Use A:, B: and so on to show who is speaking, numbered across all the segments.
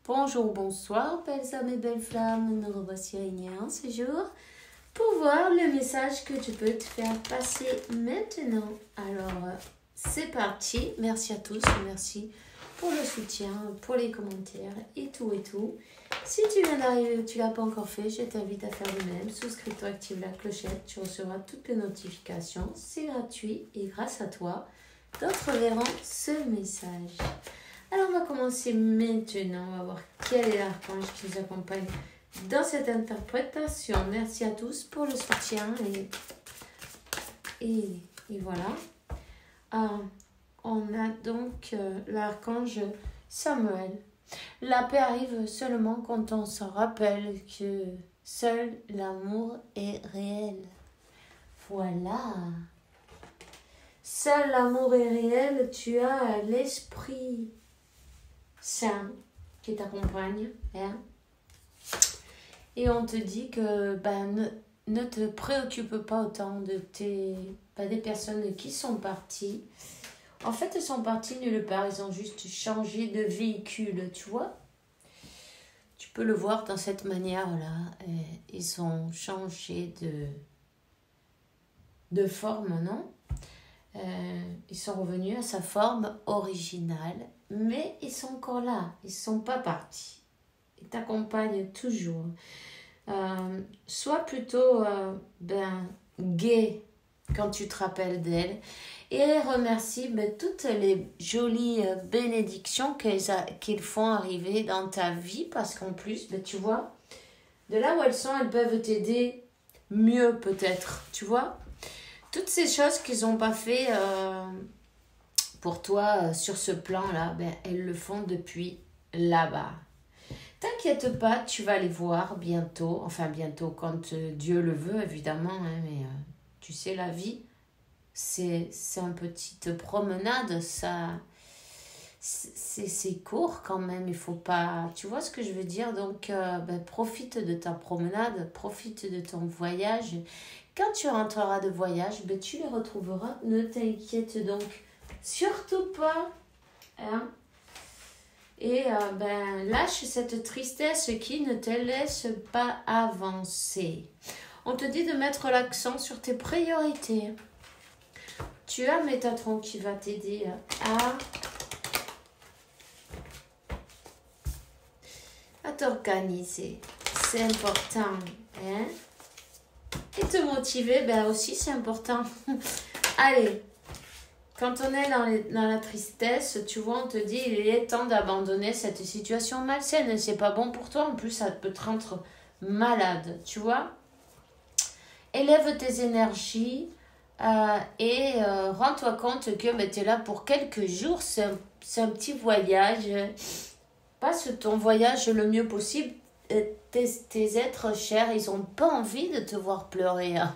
A: Bonjour, bonsoir, belles âmes et belles flammes. Nous revoici réunis en ce jour pour voir le message que tu peux te faire passer maintenant. Alors, c'est parti. Merci à tous. Merci pour le soutien, pour les commentaires et tout et tout. Si tu viens d'arriver ou tu ne l'as pas encore fait, je t'invite à faire le même. Souscris-toi, active la clochette. Tu recevras toutes les notifications. C'est gratuit et grâce à toi, d'autres verront ce message. Alors, on va commencer maintenant. On va voir quel est l'archange qui nous accompagne dans cette interprétation. Merci à tous pour le soutien. Et voilà. On a donc l'archange Samuel. La paix arrive seulement quand on se rappelle que seul l'amour est réel. Voilà. Seul l'amour est réel, tu as l'Esprit Saint qui t'accompagne. Hein? Et on te dit que ne te préoccupe pas autant de des personnes qui sont parties. En fait, elles sont parties nulle part, ils ont juste changé de véhicule, tu vois. Tu peux le voir dans cette manière-là. Ils ont changé de forme, non? Ils sont revenus à sa forme originale, mais ils sont encore là, ils ne sont pas partis. Ils t'accompagnent toujours. Sois plutôt gai quand tu te rappelles d'elle et remercie toutes les jolies bénédictions qu'ils font arriver dans ta vie, parce qu'en plus, tu vois, de là où elles sont, elles peuvent t'aider mieux peut-être, tu vois. Toutes ces choses qu'ils n'ont pas fait pour toi sur ce plan-là, elles le font depuis là-bas. T'inquiète pas, tu vas les voir bientôt. Enfin, bientôt, quand Dieu le veut, évidemment. Hein, mais tu sais, la vie, c'est une petite promenade. C'est court quand même. Il faut pas... Tu vois ce que je veux dire? Donc, profite de ta promenade. Profite de ton voyage. Quand tu rentreras de voyage, tu les retrouveras. Ne t'inquiète donc surtout pas. Hein? Et lâche cette tristesse qui ne te laisse pas avancer. On te dit de mettre l'accent sur tes priorités. Tu as Métatron qui va t'aider à t'organiser. C'est important. Hein? Et te motiver, aussi c'est important. Allez, quand on est dans la tristesse, tu vois, on te dit il est temps d'abandonner cette situation malsaine. C'est pas bon pour toi, en plus ça peut te rendre malade, tu vois. Élève tes énergies et rends-toi compte que tu es là pour quelques jours. C'est un petit voyage. Passe ton voyage le mieux possible. Tes êtres chers, ils n'ont pas envie de te voir pleurer. Hein.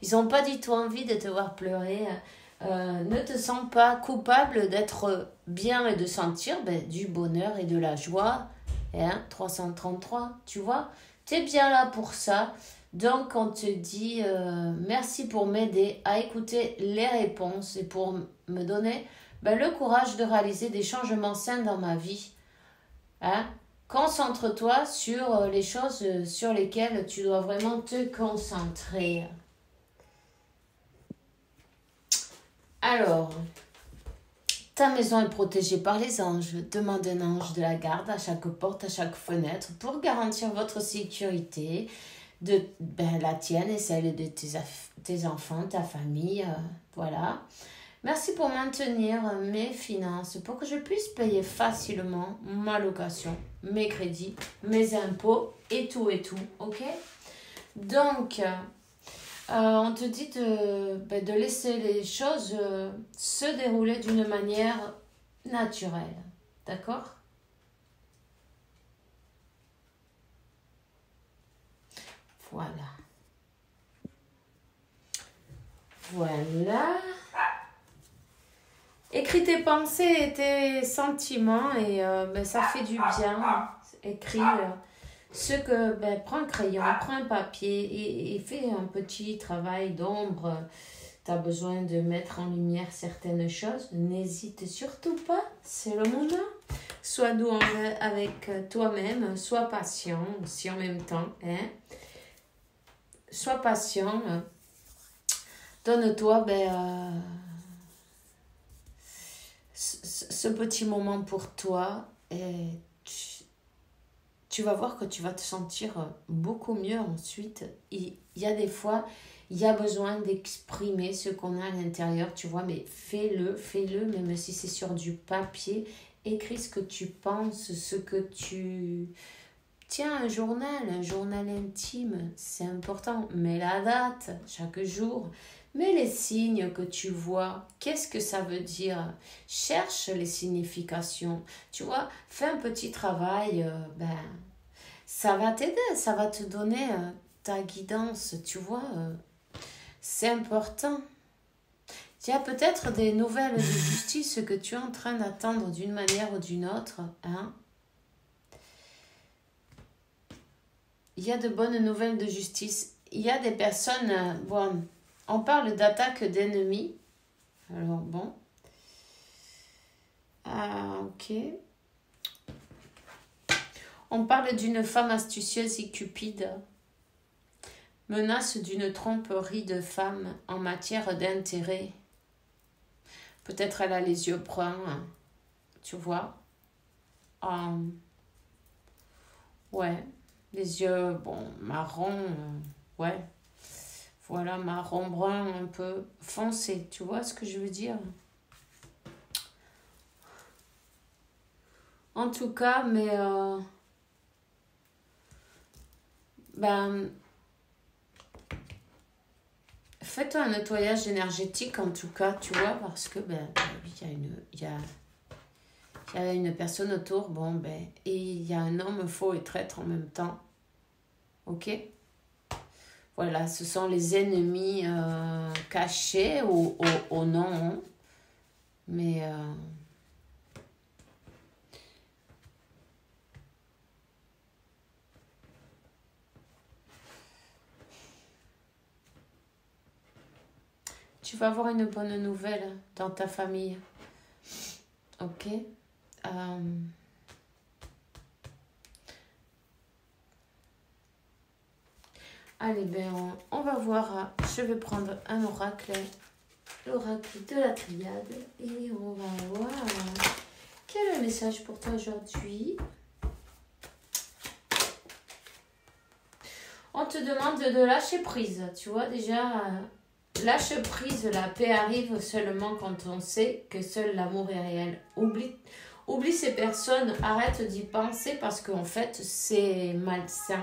A: Ils n'ont pas du tout envie de te voir pleurer. Ne te sens pas coupable d'être bien et de sentir du bonheur et de la joie. 333, tu vois, tu es bien là pour ça. Donc on te dit merci pour m'aider à écouter les réponses et pour me donner le courage de réaliser des changements sains dans ma vie. Hein? Concentre-toi sur les choses sur lesquelles tu dois vraiment te concentrer. Alors, ta maison est protégée par les anges. Demande un ange de la garde à chaque porte, à chaque fenêtre pour garantir votre sécurité, la tienne et celle de tes enfants, ta famille. Voilà. Merci pour maintenir mes finances, pour que je puisse payer facilement ma location, mes crédits, mes impôts et tout, ok? Donc, on te dit de laisser les choses se dérouler d'une manière naturelle, d'accord? Voilà. Voilà. Écris tes pensées et tes sentiments et ça fait du bien. Écris prends un crayon, prends un papier et fais un petit travail d'ombre. Tu as besoin de mettre en lumière certaines choses. N'hésite surtout pas, c'est le moment. Sois doux avec toi-même, sois patient aussi en même temps. Hein? Sois patient. Donne-toi ce petit moment pour toi et tu vas voir que tu vas te sentir beaucoup mieux ensuite. Il y a des fois, il y a besoin d'exprimer ce qu'on a à l'intérieur, tu vois, mais fais-le, même si c'est sur du papier. Écris ce que tu penses, ce que tu... Tiens, un journal intime, c'est important. Mets la date chaque jour. Mets les signes que tu vois. Qu'est-ce que ça veut dire? Cherche les significations. Tu vois, fais un petit travail. Ça va t'aider, ça va te donner ta guidance. Tu vois, c'est important. Il y a peut-être des nouvelles de justice que tu es en train d'attendre d'une manière ou d'une autre. Hein? Il y a de bonnes nouvelles de justice. Il y a des personnes... bon, on parle d'attaque d'ennemis. Alors, bon. Ah, ok. On parle d'une femme astucieuse et cupide. Menace d'une tromperie de femme en matière d'intérêt. Peut-être elle a les yeux bruns. Tu vois. Ouais. Les yeux, bon, marron. Ouais. Voilà, marron brun un peu foncé. Tu vois ce que je veux dire? En tout cas, mais... fais-toi un nettoyage énergétique en tout cas, tu vois, parce que il y a une personne autour, et il y a un homme faux et traître en même temps. Ok? Voilà, ce sont les ennemis cachés ou non. Mais tu vas avoir une bonne nouvelle dans ta famille. Ok? Allez, on va voir. Je vais prendre un oracle. L'oracle de la triade. Et on va voir quel est le message pour toi aujourd'hui. On te demande de lâcher prise. Tu vois déjà, lâche prise, la paix arrive seulement quand on sait que seul l'amour est réel. Oublie ces personnes, arrête d'y penser parce qu'en fait c'est malsain.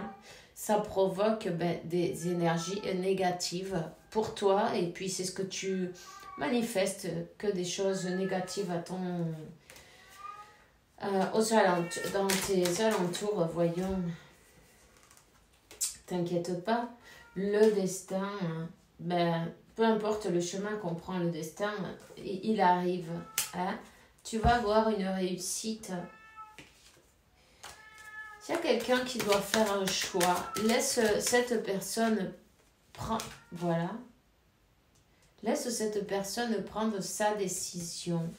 A: Ça provoque des énergies négatives pour toi et puis c'est ce que tu manifestes, que des choses négatives à ton dans tes alentours, voyons. T'inquiète pas, le destin, peu importe le chemin qu'on prend, le destin, il arrive. Hein? Tu vas avoir une réussite. S'il y a quelqu'un qui doit faire un choix, laisse cette personne voilà. Laisse cette personne prendre sa décision.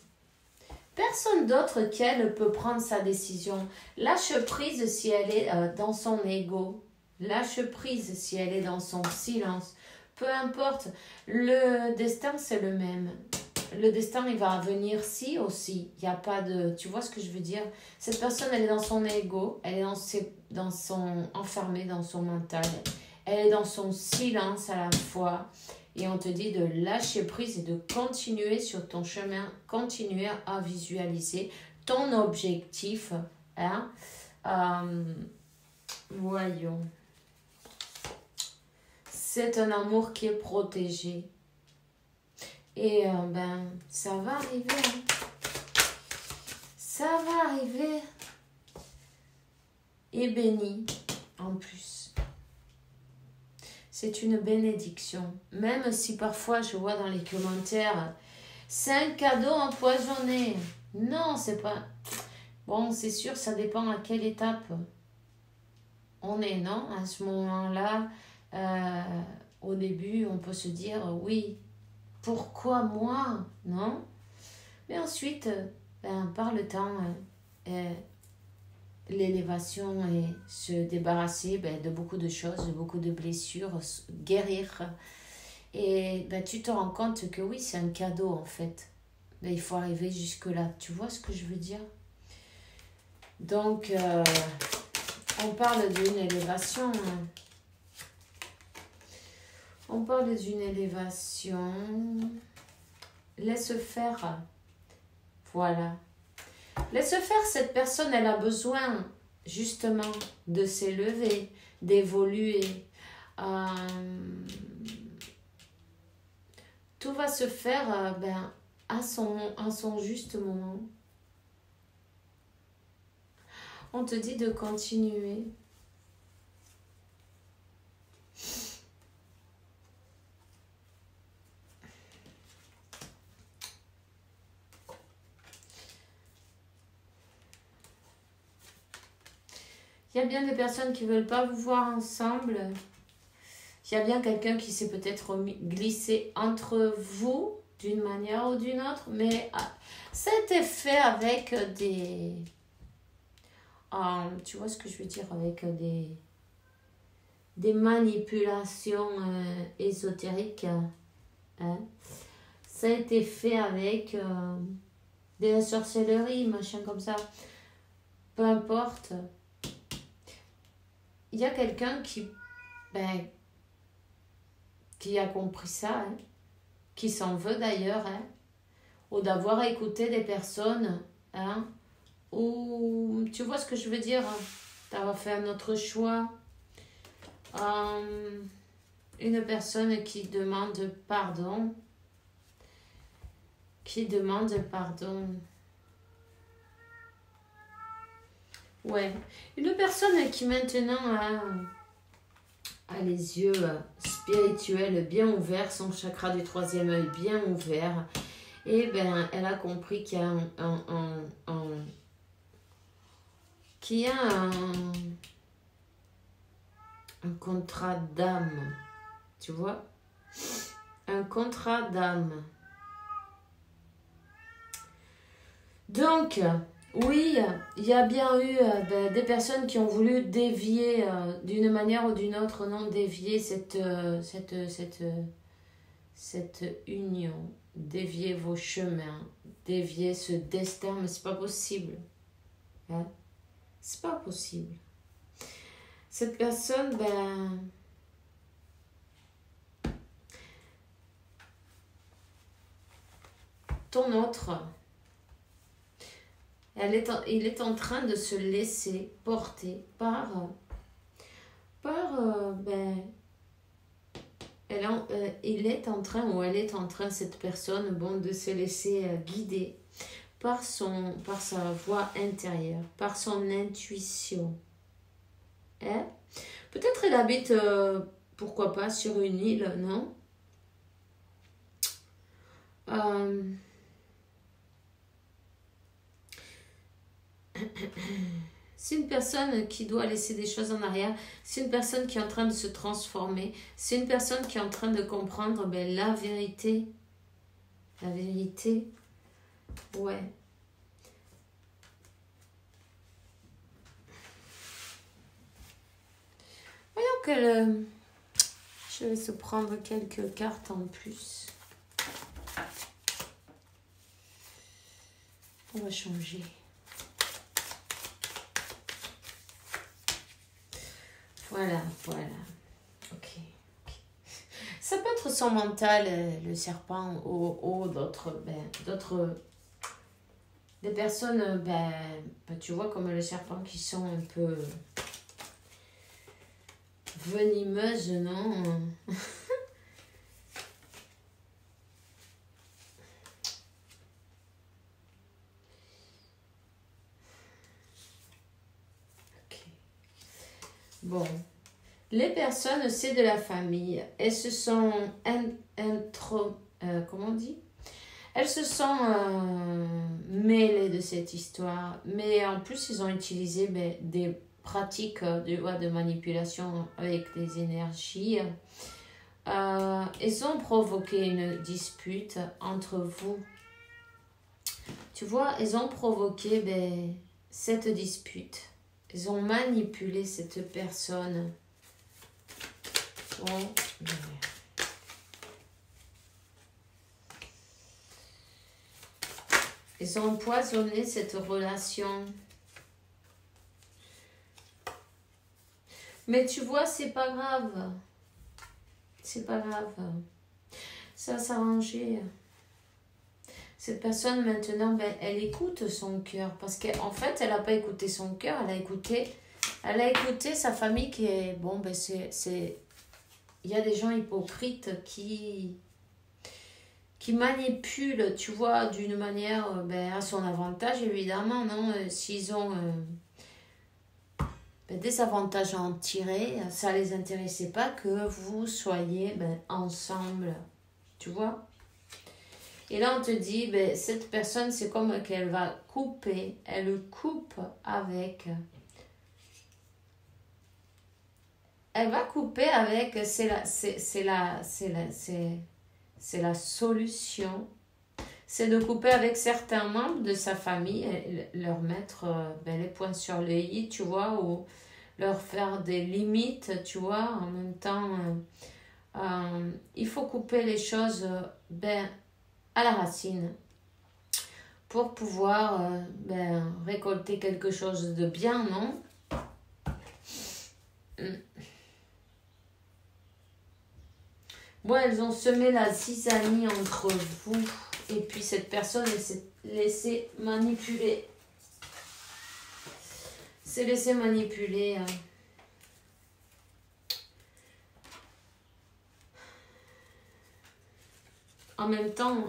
A: Personne d'autre qu'elle peut prendre sa décision. Lâche prise si elle est dans son ego. Lâche prise si elle est dans son silence. Peu importe. Le destin, c'est le même. Le destin, il va venir si aussi. Il n'y a pas de... Tu vois ce que je veux dire? Cette personne, elle est dans son ego. Elle est enfermée dans son mental. Elle est dans son silence à la fois. Et on te dit de lâcher prise et de continuer sur ton chemin. Continuer à visualiser ton objectif. Hein? Voyons. C'est un amour qui est protégé. Et ça va arriver. Hein. Ça va arriver. Et béni en plus. C'est une bénédiction. Même si parfois je vois dans les commentaires, c'est un cadeau empoisonné. Non, c'est pas... Bon, c'est sûr, ça dépend à quelle étape on est, non? À ce moment-là, au début, on peut se dire, oui, pourquoi moi? Non? Mais ensuite, par le temps, l'élévation et se débarrasser de beaucoup de choses, de beaucoup de blessures, guérir. Et tu te rends compte que oui, c'est un cadeau en fait. Mais il faut arriver jusque-là. Tu vois ce que je veux dire? Donc, on parle d'une élévation. On parle d'une élévation. Laisse faire. Voilà. Laisse faire, cette personne, elle a besoin justement de s'élever, d'évoluer. Tout va se faire à son juste moment. On te dit de continuer. Il y a bien des personnes qui ne veulent pas vous voir ensemble. Il y a bien quelqu'un qui s'est peut-être glissé entre vous d'une manière ou d'une autre. Mais ça a été fait avec des... tu vois ce que je veux dire? Avec des manipulations ésotériques. Hein? Ça a été fait avec des sorcelleries, machin comme ça. Peu importe. Il y a quelqu'un qui a compris ça, hein, qui s'en veut d'ailleurs, hein, ou d'avoir écouté des personnes, hein, ou tu vois ce que je veux dire, hein, d'avoir fait un autre choix. Une personne qui demande pardon, Ouais, une personne qui maintenant a les yeux spirituels bien ouverts, son chakra du troisième œil bien ouvert, et elle a compris qu'il y a un contrat d'âme, tu vois, un contrat d'âme. Donc, oui, il y a bien eu des personnes qui ont voulu dévier d'une manière ou d'une autre, non, dévier cette union, dévier vos chemins, dévier ce destin, mais c'est pas possible. Hein? C'est pas possible. Cette personne, ton autre, il est en train de se laisser porter par il est en train, ou elle est en train, cette personne, de se laisser guider par sa voix intérieure, par son intuition. Hein? Peut-être elle habite, pourquoi pas, sur une île, non? C'est une personne qui doit laisser des choses en arrière. C'est une personne qui est en train de se transformer. C'est une personne qui est en train de comprendre la vérité. La vérité. Ouais. Voyons que je vais se prendre quelques cartes en plus. On va changer. Voilà. Ok. Ça peut être son mental, le serpent, ou d'autres, des personnes, tu vois, comme le serpent, qui sont un peu venimeuses, non? Bon, les personnes, c'est de la famille. Elles se sont comment on dit? Elles se sont mêlées de cette histoire. Mais en plus, ils ont utilisé des pratiques de manipulation avec des énergies. Ils ont provoqué une dispute entre vous. Tu vois, ils ont provoqué cette dispute. Ils ont manipulé cette personne. Bon, ils ont empoisonné cette relation. Mais tu vois, c'est pas grave. C'est pas grave. Ça va s'arranger. Cette personne, maintenant, ben, elle écoute son cœur. Parce qu'en fait, elle n'a pas écouté son cœur. Elle a écouté sa famille qui est... Bon, ben, il y a des gens hypocrites qui manipulent, tu vois, d'une manière ben, à son avantage, évidemment, non? S'ils ont ben, des avantages à en tirer, ça ne les intéressait pas que vous soyez ben, ensemble, tu vois? Et là, on te dit, ben, cette personne, c'est comme qu'elle va couper, elle coupe avec... Elle va couper avec, c'est la solution. C'est de couper avec certains membres de sa famille, et leur mettre ben, les points sur les i, tu vois, ou leur faire des limites, tu vois. En même temps, il faut couper les choses ben, à la racine pour pouvoir ben, récolter quelque chose de bien, non? Bon, elles ont semé la zizanie entre vous. Et puis cette personne, elle s'est laissée manipuler. S'est laissée manipuler. En même temps,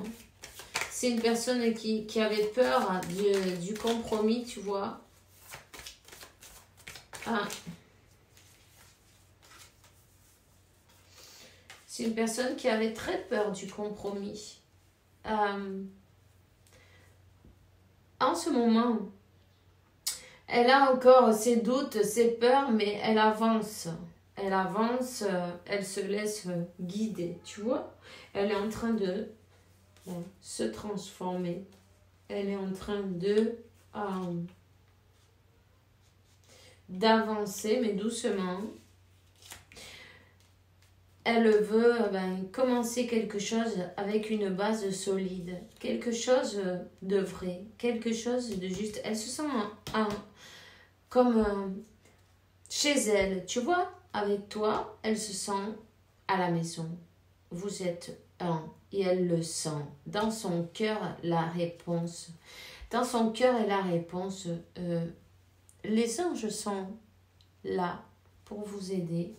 A: c'est une personne qui avait peur du compromis, tu vois. C'est une personne qui avait très peur du compromis. En ce moment, elle a encore ses doutes, ses peurs, mais elle avance. Elle avance, elle se laisse guider, tu vois. Elle est en train de se transformer. Elle est en train d'avancer, mais doucement. Elle veut commencer quelque chose avec une base solide, quelque chose de vrai, quelque chose de juste. Elle se sent comme chez elle, tu vois, avec toi, elle se sent à la maison. Vous êtes un et elle le sent. Dans son cœur, la réponse. Dans son cœur et la réponse, les anges sont là pour vous aider.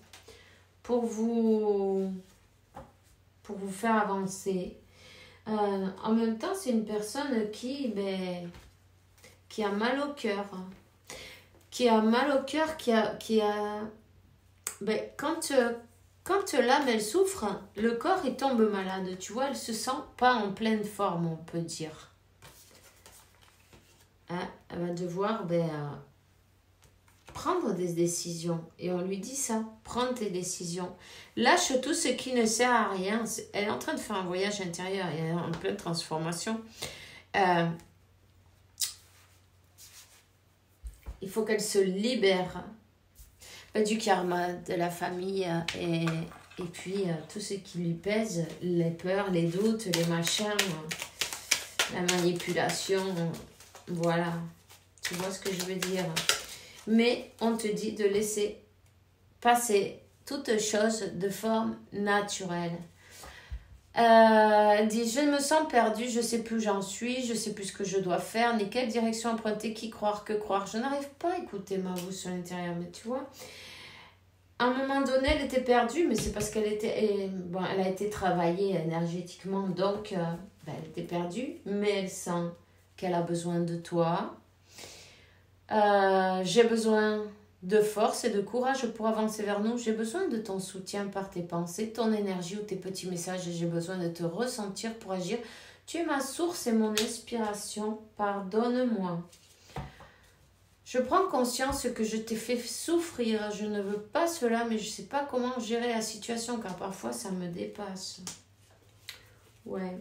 A: Pour vous faire avancer. En même temps, c'est une personne qui a mal au cœur. Qui a mal au cœur, quand l'âme, elle souffre, le corps, il tombe malade. Tu vois, elle se sent pas en pleine forme, on peut dire. Elle va devoir prendre des décisions. Et on lui dit ça, prends tes décisions. Lâche tout ce qui ne sert à rien. Elle est en train de faire un voyage intérieur, elle est en pleine transformation. Il faut qu'elle se libère du karma, de la famille et puis tout ce qui lui pèse, les peurs, les doutes, les machins, la manipulation, voilà. Tu vois ce que je veux dire? Mais on te dit de laisser passer toute chose de forme naturelle. Elle dit, je me sens perdue, je ne sais plus où j'en suis, je ne sais plus ce que je dois faire, ni quelle direction emprunter, qui croire, que croire. Je n'arrive pas à écouter ma voix sur l'intérieur, mais tu vois, à un moment donné, elle était perdue, mais c'est parce qu'elle elle a été travaillée énergétiquement, donc elle était perdue, mais elle sent qu'elle a besoin de toi. J'ai besoin de force et de courage pour avancer vers nous. J'ai besoin de ton soutien par tes pensées, ton énergie ou tes petits messages. J'ai besoin de te ressentir pour agir. Tu es ma source et mon inspiration. Pardonne-moi. Je prends conscience que je t'ai fait souffrir. Je ne veux pas cela, mais je ne sais pas comment gérer la situation car parfois ça me dépasse. Ouais.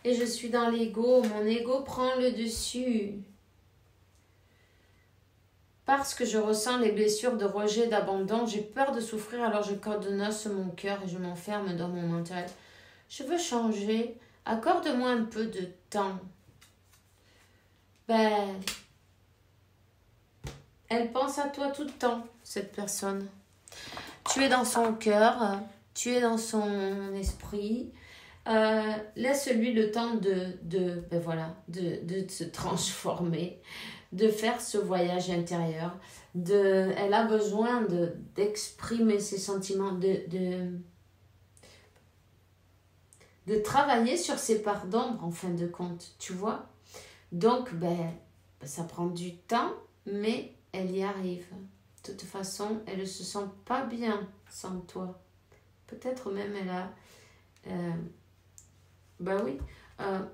A: Et je suis dans l'ego. Mon ego prend le dessus. Parce que je ressens les blessures de rejet, d'abandon, j'ai peur de souffrir, alors je cadenasse mon cœur et je m'enferme dans mon mental. Je veux changer. Accorde-moi un peu de temps. Ben, elle pense à toi tout le temps, cette personne. Tu es dans son cœur, tu es dans son esprit. Laisse-lui le temps de se transformer, de faire ce voyage intérieur. Elle a besoin d'exprimer ses sentiments, de travailler sur ses parts d'ombre en fin de compte, tu vois. Donc, ça prend du temps, mais elle y arrive. De toute façon, elle ne se sent pas bien sans toi. Peut-être même elle a...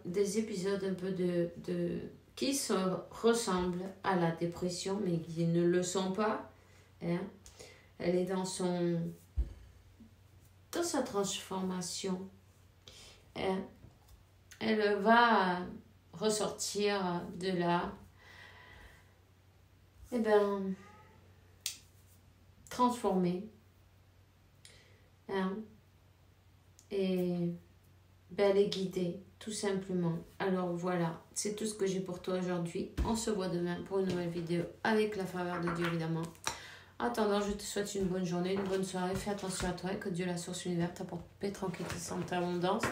A: des épisodes un peu qui se ressemblent à la dépression, mais qui ne le sont pas. Hein. Elle est dans sa transformation. Hein. Elle va ressortir de là. Transformée. Hein. Et elle est guidée, tout simplement. Alors voilà, c'est tout ce que j'ai pour toi aujourd'hui. On se voit demain pour une nouvelle vidéo avec la faveur de Dieu, évidemment. En attendant, je te souhaite une bonne journée, une bonne soirée. Fais attention à toi et que Dieu, la source univers, t'apporte paix, tranquillité, santé, abondance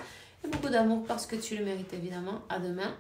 A: et beaucoup d'amour parce que tu le mérites, évidemment. À demain.